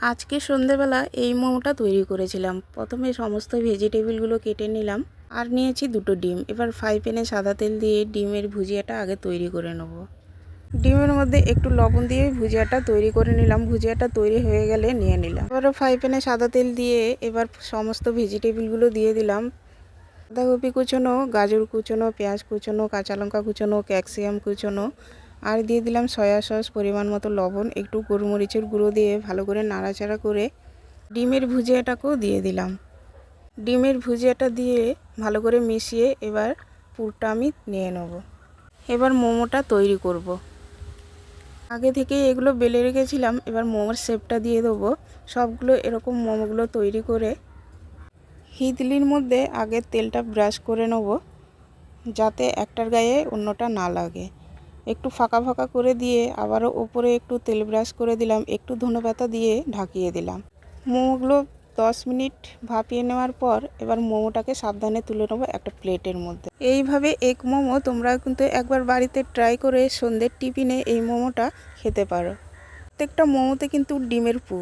আজকে সন্ধেবেলা এই মোমোটা তৈরি করেছিলাম। প্রথমে সমস্ত ভেজিটেবিলগুলো কেটে নিলাম আর নিয়েছি দুটো ডিম। এবার ফ্রাই প্যানে সাদা তেল দিয়ে ডিমের ভুজিয়াটা আগে তৈরি করে নেব। ডিমের মধ্যে একটু লবণ দিয়ে ভুজিয়াটা তৈরি করে নিলাম। ভুজিয়াটা তৈরি হয়ে গেলে নিয়ে নিলাম। এবারে ফ্রাই প্যানে সাদা তেল দিয়ে এবার সমস্ত ভেজিটেবিলগুলো দিয়ে দিলাম। বাঁধাকপি কুচোনো, গাজর কুচোনো, পেঁয়াজ কুচোনো, কাঁচা লঙ্কা কুচোনো, ক্যাপসিকাম কুচোনো আর দিয়ে দিলাম সয়া সস, পরিমাণ মতো লবণ, একটু গোলমরিচের গুঁড়ো দিয়ে ভালো করে নাড়াচাড়া করে ডিমের ভুজিয়াটাকেও দিয়ে দিলাম। ডিমের ভুজিয়াটা দিয়ে ভালো করে মিশিয়ে এবার পুরটা আমি নিয়ে নেব। এবার মোমোটা তৈরি করব। আগে থেকে এগুলো বেলে রেখেছিলাম। এবার মোমোর শেপটা দিয়ে দেবো। সবগুলো এরকম মোমোগুলো তৈরি করে হিতলির মধ্যে আগে তেলটা ব্রাশ করে নেব, যাতে একটার গায়ে অন্যটা না লাগে। একটু ফাঁকা ফাঁকা করে দিয়ে আবারও ওপরে একটু তেল ব্রাশ করে দিলাম, একটু ধনেপাতা দিয়ে ঢাকিয়ে দিলাম। মোমোগুলো 10 মিনিট ভাপিয়ে নেওয়ার পর এবার মোমোটাকে সাবধানে তুলে নেবো একটা প্লেটের মধ্যে। এইভাবে এগ মোমো তোমরা কিন্তু একবার বাড়িতে ট্রাই করে সন্ধ্যের টিফিনে এই মোমোটা খেতে পারো। প্রত্যেকটা মোমোতে কিন্তু ডিমের পুর।